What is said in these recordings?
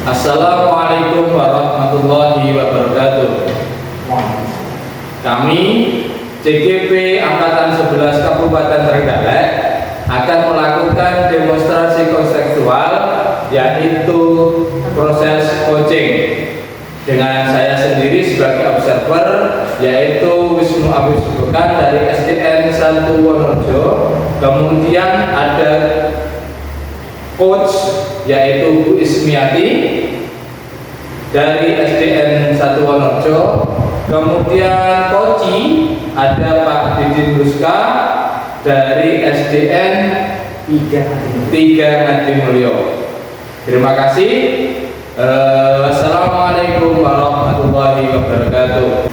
Assalamualaikum warahmatullahi wabarakatuh. Kami CGP Angkatan 11 Kabupaten Trenggalek akan melakukan demonstrasi konseptual, yaitu proses coaching dengan saya sendiri sebagai observer, yaitu Wisnu Abisubukan dari SDN 1 Wonorejo. Kemudian ada coach yaitu Bu Ismiati dari SDN 1 Wonorejo. Kemudian koci ada Pak Didin Ruska dari SDN 3 Ngadi Mulyo. Terima kasih. Assalamualaikum warahmatullahi wabarakatuh.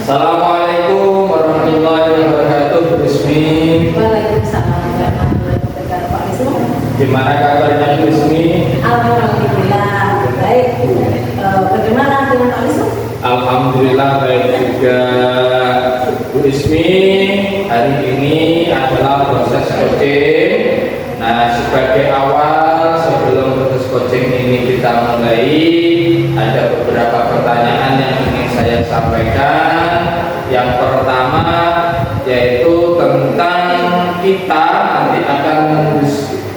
Assalamualaikum warahmatullahi wabarakatuh. Bismi. Waalaikumsalam warahmatullahi wabarakatuh. Pak Wisnu. Gimana kabarnya Bismi? Alhamdulillah baik. Bagaimana dengan Pak Wisnu? Alhamdulillah baik juga. Bu Ismi, hari ini adalah proses coaching. Nah, sebagai awal sebelum proses coaching ini kita mulai, ada beberapa pertanyaan yang ingin saya sampaikan. Yang pertama yaitu tentang kita nanti akan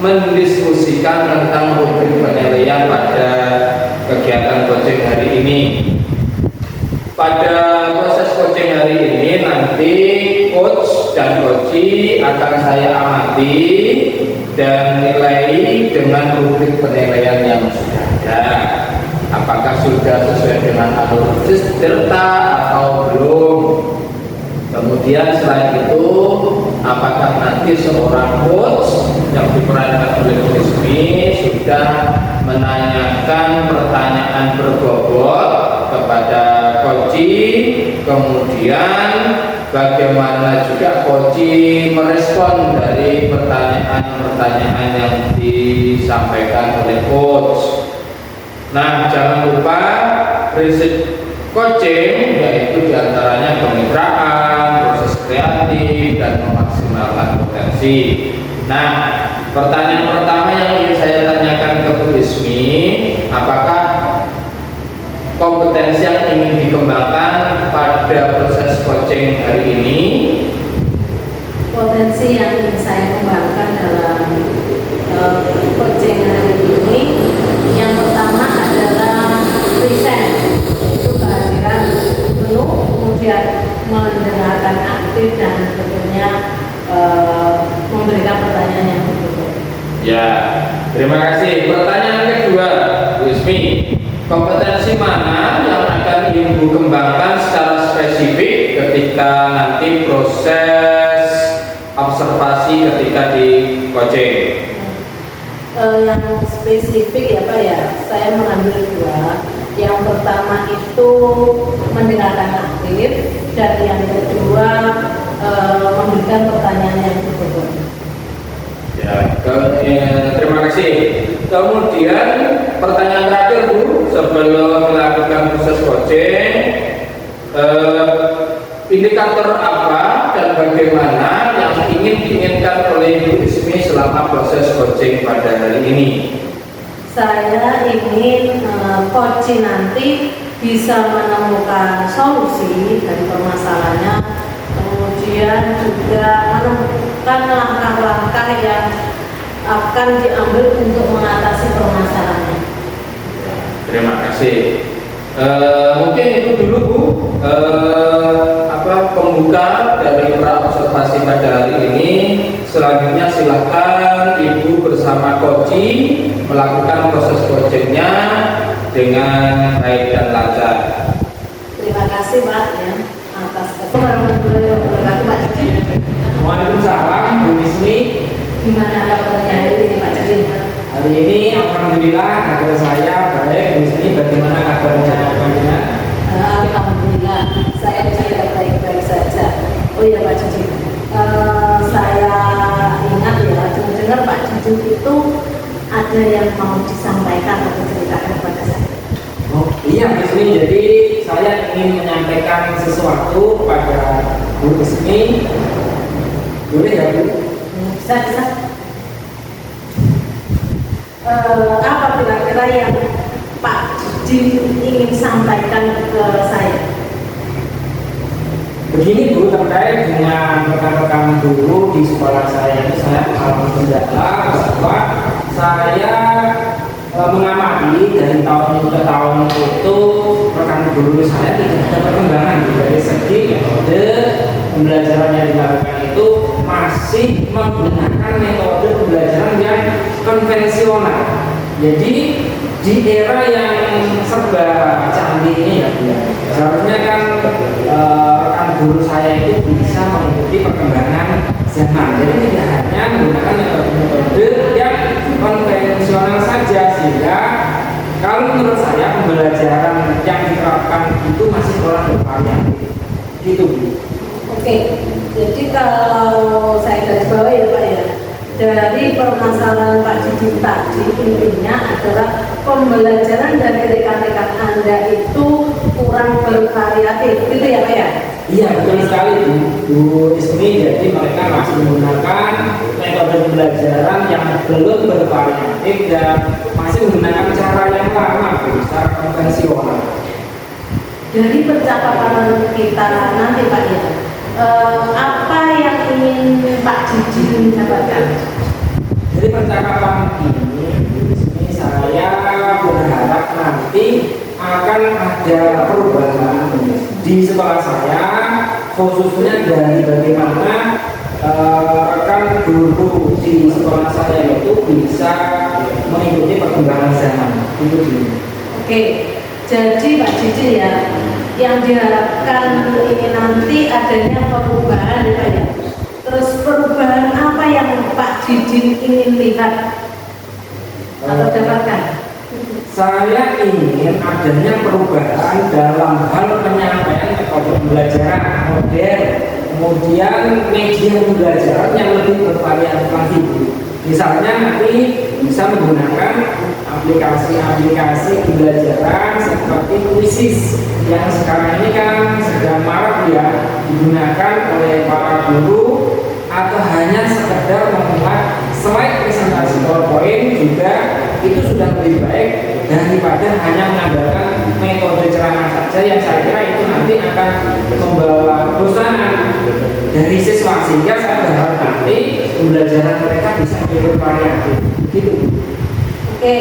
mendiskusikan tentang rubrik penilaian pada kegiatan coaching hari ini. Pada proses coaching hari ini nanti coach dan coachi akan saya amati dan nilai dengan rubrik penilaian yang sudah ada. Apakah sudah sesuai dengan alur delta atau belum? Kemudian selain itu, apakah nanti seorang coach yang diperankan oleh Bu Ismi sudah menanyakan pertanyaan berbobot kepada coachi, kemudian bagaimana juga coachi merespon dari pertanyaan-pertanyaan yang disampaikan oleh coach. Nah, jangan lupa prinsip coaching yaitu diantaranya kemitraan, proses kreatif, dan memaksimalkan potensi. Nah, pertanyaan pertama yang ingin saya tanyakan ke Bu Ismi, apakah kompetensi yang ingin dikembangkan pada proses coaching hari ini? Potensi yang ingin saya kembangkan dalam coaching hari ini, yang pertama adalah present, itu kehadiran penuh, kemudian mendengarkan aktif, dan tentunya memberikan pertanyaan yang betul. Ya, terima kasih. Pertanyaan kedua, Bu Ismi, kompetensi mana yang akan Ibu kembangkan secara spesifik ketika nanti proses observasi ketika di coaching? Yang spesifik ya Pak ya, saya mengambil dua. Yang pertama itu mendengarkan aktif, dan yang kedua memberikan pertanyaan yang betul. Ya, terima kasih. Kemudian pertanyaan terakhir Bu, sebelum melakukan proses coaching, indikator apa dan bagaimana yang ingin diinginkan oleh Bu Ismi selama proses coaching pada hari ini? Saya ingin coaching nanti bisa menemukan solusi dari permasalahannya, kemudian juga menemukan langkah-langkah yang akan diambil untuk mengatasi permasalahannya. Terima kasih. Mungkin itu dulu Bu, pembuka dari pra-observasi pada hari ini. Selanjutnya silakan Ibu bersama coachi melakukan proses coachingnya dengan baik dan lancar. Terima kasih Pak ya atas kesempatan Pak Didi. Waalaikumsalam Bu Ismi. Gimana kabarnya hari ini Pak Didi? Hari ini alhamdulillah kabar saya baik. Bu Ismi, bagaimana kabarnya? Alhamdulillah saya juga baik-baik saja. Oh iya Pak Didi, saya ingat ya, dengar Pak Didi itu ada yang mau disampaikan atau ceritakan kepada saya. Oh iya Bu Ismi, jadi saya ingin menyampaikan sesuatu pada Bu Ismi. Boleh ya Bu? Bisa. Apa kira-kira yang Pak Didin ingin sampaikan ke saya? Begini Bu, terkait dengan rekan-rekan guru di sekolah saya itu saya mendalam bahwa saya mengamati dari tahun ke tahun itu rekan guru saya tidak ada perkembangan dari segi metode pembelajaran yang dilakukan itu masih menggunakan metode pembelajaran yang konvensional. Jadi di era yang serba canggih ini ya Bu, seharusnya kan rekan guru saya itu bisa mengikuti perkembangan zaman. Jadi tidak hanya menggunakan metode yang konvensional saja, sehingga kalau menurut saya pembelajaran yang diterapkan itu masih kurang bervariatif. Gitu Bu. Oke, jadi kalau saya garis bawah ya Pak ya, dari permasalahan Pak Didin tadi intinya adalah pembelajaran dari rekan-rekan Anda itu kurang bervariatif, gitu ya Pak ya? Iya betul sekali Bu Ismi. Jadi mereka masih menggunakan metode pembelajaran yang belum bervariatif dan masih menggunakan cara yang lama Bu, secara konvensional. Dari percakapan kita nanti Pak ya, apa yang ingin Pak Didin dapatkan? Dari percakapan ini saya berharap nanti akan ada perubahan di sekolah saya, khususnya dari bagaimana rekan guru di sekolah saya itu bisa mengikuti perkembangan zaman. Itu dulu. Oke, jadi Pak Didin ya, yang diharapkan ini nanti adanya perubahan ya Pak ya. Terus perubahan apa yang Pak Didin ingin lihat atau dapatkan? Saya ingin adanya perubahan dalam hal penyampaian metode pembelajaran modern, kemudian media pembelajaran yang lebih bervariatif lagi. Misalnya nanti bisa menggunakan aplikasi-aplikasi pembelajaran seperti Quizzes yang sekarang ini kan sedang marak ya digunakan oleh para guru, atau hanya sekedar membuat slide presentasi PowerPoint juga itu sudah lebih baik daripada hanya mengandalkan metode ceramah saja yang saya kira itu nanti akan membawa bosanan dari siswa, sehingga saya berharap nanti pembelajaran mereka bisa lebih bervariatif gitu. Oke,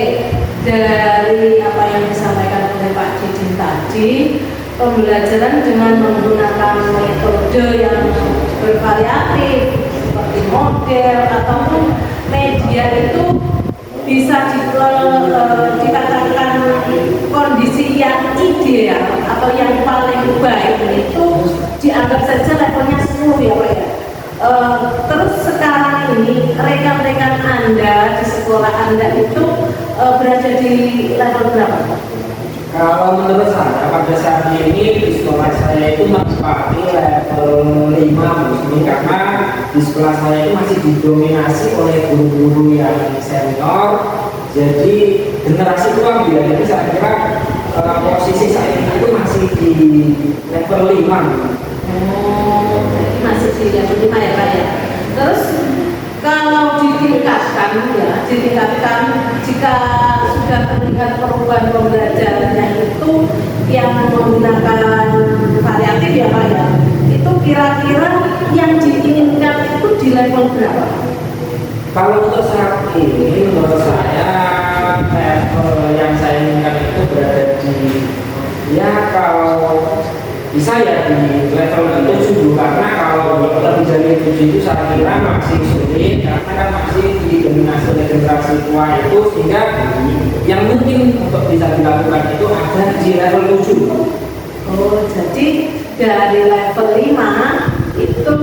dari apa yang disampaikan oleh Pak Didin tadi, pembelajaran dengan menggunakan metode yang bervariatif seperti model ataupun media itu bisa dikatakan kondisi yang ideal atau yang paling baik itu dianggap saja levelnya 10 ya Pak ya. Terus sekarang ini rekan-rekan Anda di sekolah Anda itu berada di level berapa? Kalau menurut saya pada saat ini di sekolah saya itu menempati level 5 Bu, karena di sekolah saya itu masih didominasi oleh guru-guru yang senior, jadi generasi tua ya. Jadi saya kira posisi saya itu masih di level 5 Bu. Jadi masih di level 5 ya Pak ya. Terus kalau ditingkatkan ya, ditingkatkan jika sudah terlihat perubahan pembelajarannya itu yang menggunakan variatif ya Pak ya, itu kira-kira yang diinginkan itu di level berapa? Kalau untuk saat ini menurut saya level yang saya inginkan itu berada di, ya kalau bisa ya di level 7, karena kalau lebih dari 7 itu saya kira masih sulit, karena kan masih didominasi oleh generasi tua itu, sehingga yang mungkin untuk bisa dilakukan itu ada di level 7. Oh, jadi dari level 5 itu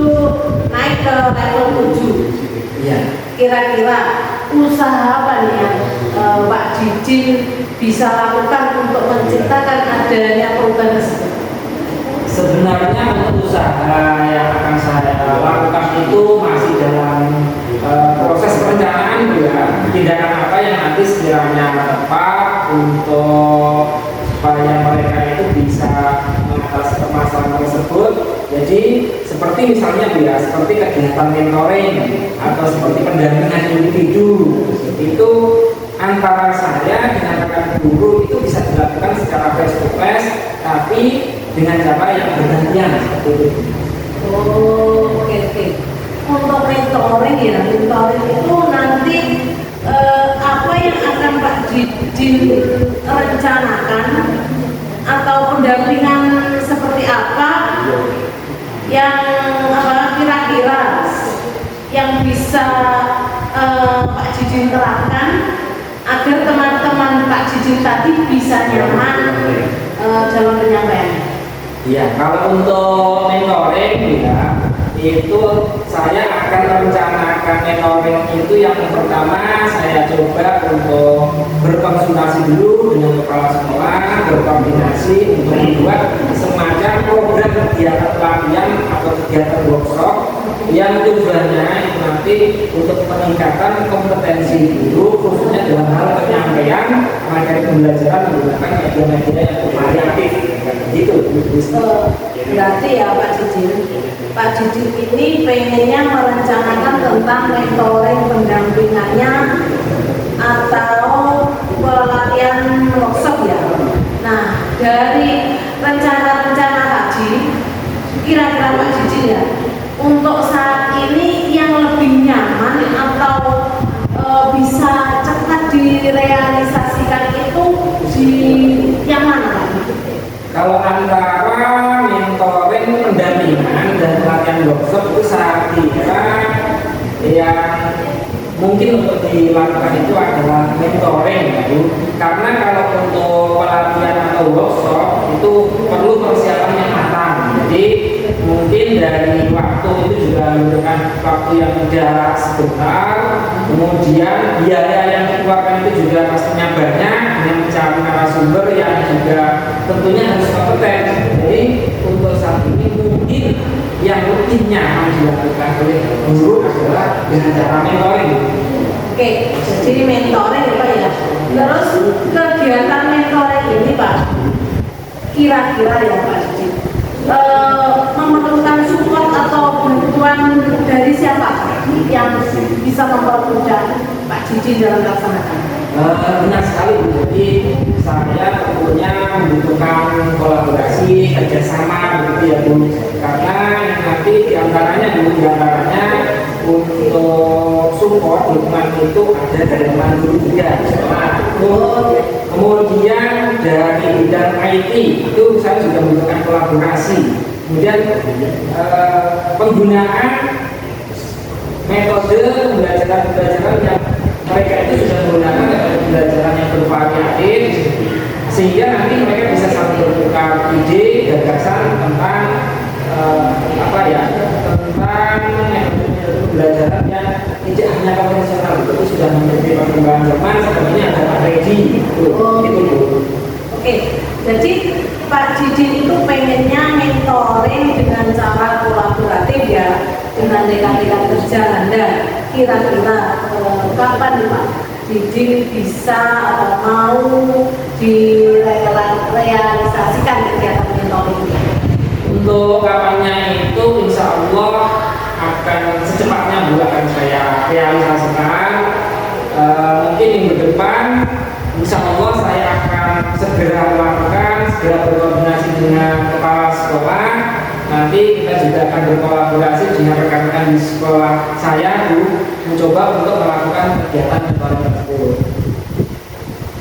naik ke level 7. Iya. Kira-kira usaha apa nih yang Pak Didin bisa lakukan untuk menciptakan adanya perubahan tersebut? Sebenarnya untuk usaha yang akan saya lakukan itu masih dalam proses perencanaan ya. Tindakan apa yang nanti sekiranya tepat untuk supaya mereka itu bisa mengatasi permasalahan tersebut. Jadi seperti misalnya ya, seperti kegiatan mentoring atau seperti pendampingan individu, itu antara saya dengan rekan guru itu bisa dengan cara yang bergantian seperti itu. Oh, oke. Untuk mentoring ya, mentoring itu nanti apa yang akan Pak Didin rencanakan atau pendampingan seperti apa yang kira-kira yang bisa Pak Didin terapkan agar teman-teman Pak Didin tadi bisa nyaman dalam penyampaian. Ya, kalau untuk mentoring ya, itu saya akan merencanakan mentoring itu yang pertama saya coba untuk berkonsultasi dulu dengan kepala sekolah, berkoordinasi untuk membuat semacam program kegiatan pelatihan atau kegiatan workshop yang tujuannya itu nanti untuk peningkatan kompetensi guru khususnya dalam hal penyampaian materi pembelajaran menggunakan media-media yang variatif gitu. Berarti ya Pak Didin ini pengennya merencanakan tentang mentoring pendampingannya atau pelatihan workshop ya. Nah, dari rencana-rencana tadi kira-kira Pak Didin ya, untuk saat ini yang lebih nyaman atau bisa cepat direalisasikan itu di yang mana Pak? Kalau antara mentoring pendampingan dan pelatihan workshop itu saya kira yang mungkin untuk dilakukan itu adalah mentoring gitu. Karena kalau untuk pelatihan atau workshop itu perlu persiapan yang matang. Jadi mungkin dari waktu itu juga membutuhkan waktu yang jarak sebentar, kemudian biaya yang dikeluarkan itu juga pastinya banyak dengan mencari narasumber yang juga tentunya harus kompeten. Jadi untuk saat ini mungkin yang lebih nyaman dilakukan oleh guru adalah dengan cara mentoring. Oke, jadi mentoring ya Pak ya. Terus kegiatan mentoring ini Pak, kira-kira ya Pak Didin, memerlukan support atau bantuan dari siapa yang bisa mempermudah Pak Didin dalam melaksanakan? Benar sekali, jadi saya tentunya membutuhkan kolaborasi, kerjasama begitu ya Bu. Karena nanti diantaranya untuk support dukungan itu ada dari teman guru juga. Kemudian dari bidang IT itu saya juga membutuhkan kolaborasi. Kemudian penggunaan metode pembelajaran yang mereka itu sudah menggunakan pembelajaran yang bervariatif sehingga nanti mereka bisa saling bertukar ide gagasan tentang tentang pembelajaran yang tidak hanya konvensional itu sudah menjadi perkembangan zaman sepertinya ada Pak Redi gitu. Oke, jadi Pak Didin itu pengennya mentoring dengan cara kolaboratif ya dengan rekan-rekan kerja Anda. Kira-kira kapan Pak Didin bisa atau mau direalisasikan kegiatan mentoring ini? Untuk kapannya itu insya Allah akan secepatnya Bu akan saya realisasikan. Mungkin minggu depan insya Allah saya akan segera melakukan, segera berkoordinasi dengan kepala sekolah. Nanti kita juga akan berkolaborasi dengan rekan-rekan di sekolah saya Bu, mencoba untuk melakukan kegiatan mentoring tersebut.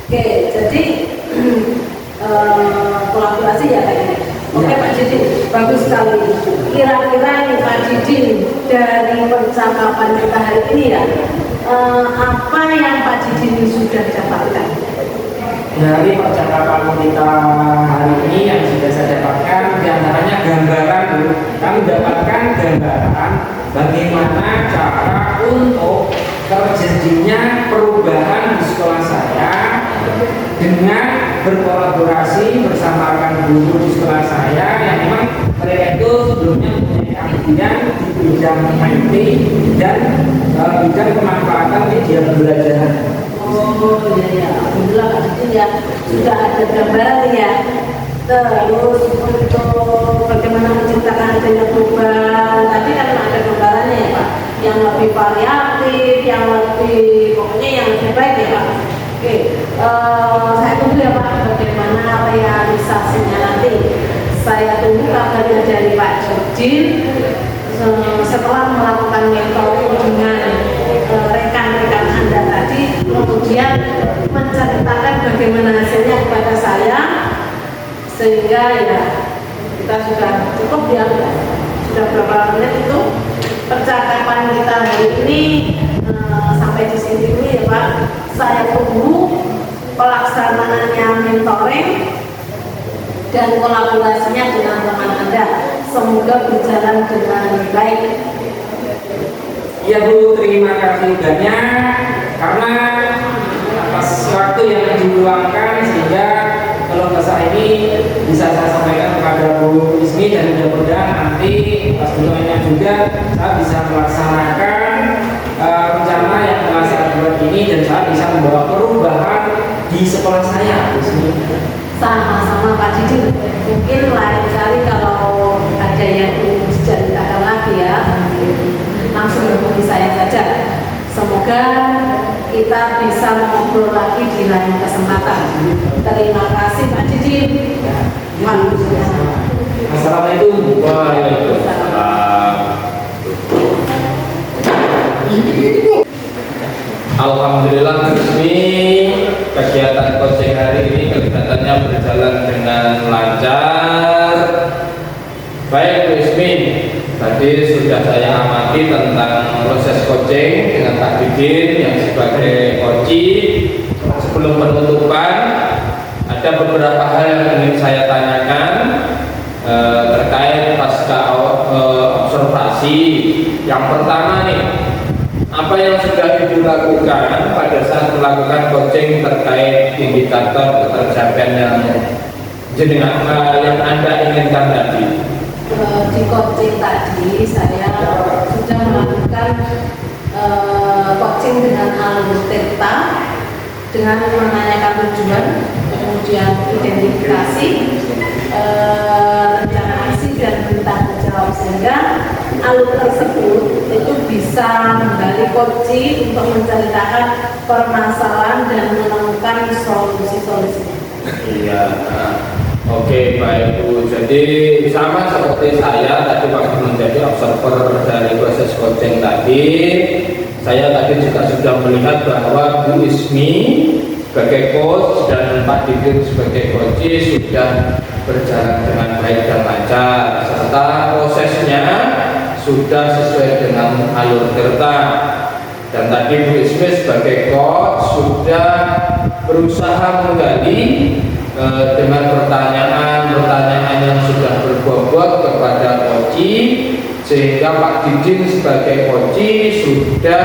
Oke, jadi kolaborasi ya kayaknya. Oke Pak Didin, bagus sekali. Kira-kira nih Pak Didin dari percakapan kita hari ini ya, apa yang Pak Didin sudah dapatkan? Dari percakapan kita hari ini yang sudah saya dapatkan, diantaranya gambaran dulu. Kami dapatkan gambaran bagaimana cara untuk terjadinya perubahan di sekolah saya dengan berkolaborasi bersama rekan guru di sekolah saya yang memang mereka itu sebelumnya mempunyai keahlian di bidang IT dan bidang pemanfaatan media pembelajaran. Oh iya, alhamdulillah Pak Didin ya sudah ada gambaran ya. Terus untuk bagaimana menciptakan adanya perubahan tadi kan ada gambarannya ya Pak, yang lebih variatif, yang lebih pokoknya yang lebih baik ya Pak. Oke, saya tunggu ya Pak bagaimana realisasinya nanti. saya tunggu kabarnya dari Pak Jodin setelah melakukan mentoring dengan rekan-rekan Anda tadi, kemudian menceritakan bagaimana hasilnya kepada saya, sehingga ya kita sudah cukup ya, sudah berapa menit itu percakapan kita hari ini sampai di sini dulu ya Pak. Saya tunggu pelaksanaannya mentoring dan kolaborasinya dengan teman Anda. Semoga berjalan dengan baik. Ya Bu, terima kasih banyak karena atas waktu yang diluangkan, sehingga kalau bahasa ini bisa saya sampaikan kepada Bu Ismi, dan mudah-mudahan nanti pas bulannya juga saya bisa melaksanakan rencana yang telah saya buat ini, dan saya bisa membawa perubahan di sekolah saya, Bu Ismi. Sama-sama Pak Didi. Mungkin lain kali kalau ada yang ingin diceritakan lagi ya, langsung hubungi saya saja. Semoga kita bisa ngobrol lagi di lain kesempatan. Terima kasih Pak Didi. Assalamualaikum. Waalaikumsalam. Alhamdulillah resmi kegiatan coaching hari ini kelihatannya berjalan dengan lancar. Baik Bu Ismi, tadi sudah saya amati tentang proses coaching dengan Pak Didin yang sebagai coach. Sebelum penutupan, ada beberapa hal yang ingin saya tanyakan terkait pasca observasi. Yang pertama nih, apa yang sudah Ibu lakukan pada saat melakukan coaching terkait indikator ketercapaian yang Anda inginkan tadi? Di coaching tadi saya sudah melakukan coaching dengan alur theta, dengan menanyakan tujuan, kemudian identifikasi, rencana aksi dan bertanggung jawab, sehingga alur tersebut itu bisa menggali kunci untuk menceritakan permasalahan dan menemukan solusi-solusinya. Iya. Oke, baik Bu. Jadi sama seperti saya tadi waktu menjadi observer dari proses coaching tadi, saya tadi juga sudah melihat bahwa Bu Ismi sebagai coach dan Pak Didin sebagai coach sudah berjalan dengan baik dan lancar, serta prosesnya sudah sesuai dengan alur theta. Dan tadi Bu Ismi sebagai coach sudah berusaha menggali dengan pertanyaan yang sudah berbobot kepada coach, sehingga Pak Didin sebagai coach sudah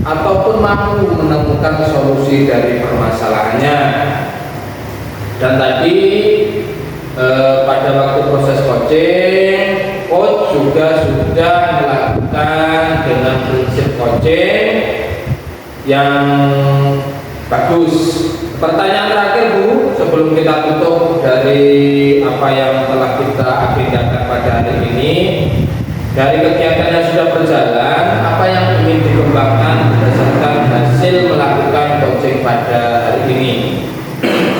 ataupun mampu menemukan solusi dari permasalahannya. Dan tadi pada waktu proses coaching, coach juga sudah melakukan dengan prinsip coaching yang bagus. Pertanyaan terakhir Bu, sebelum kita tutup dari apa yang telah kita agendakan pada hari ini, dari kegiatan yang sudah berjalan, apa yang ingin dikembangkan berdasarkan hasil melakukan coaching pada hari ini?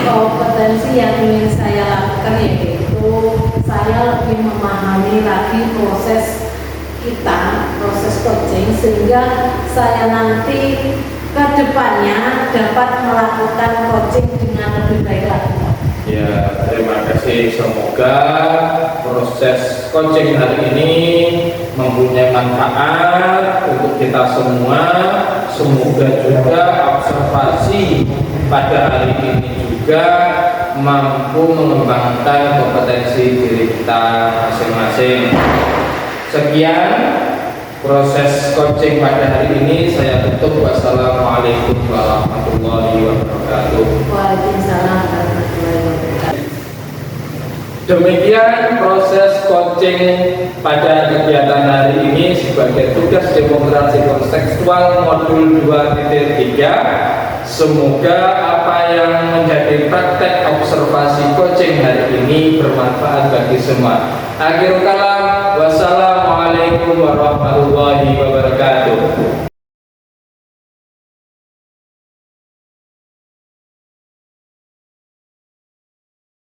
Kompetensi yang ingin saya lakukan yaitu saya lebih memahami lagi proses kita, proses coaching, sehingga saya nanti ke depannya dapat melakukan coaching dengan lebih baik lagi. Ya, terima kasih. Semoga proses coaching hari ini mempunyai manfaat untuk kita semua. Semoga juga observasi pada hari ini juga mampu mengembangkan kompetensi diri kita masing-masing. Sekian proses coaching pada hari ini, saya tutup. Wassalamualaikum warahmatullahi wabarakatuh. Waalaikumsalam warahmatullahi wabarakatuh. Demikian proses coaching pada kegiatan hari ini sebagai tugas demokrasi kontekstual modul 2.3. Semoga apa yang menjadi praktek observasi coaching hari ini bermanfaat bagi semua. Akhirul kalam, wassalamualaikum warahmatullahi wabarakatuh.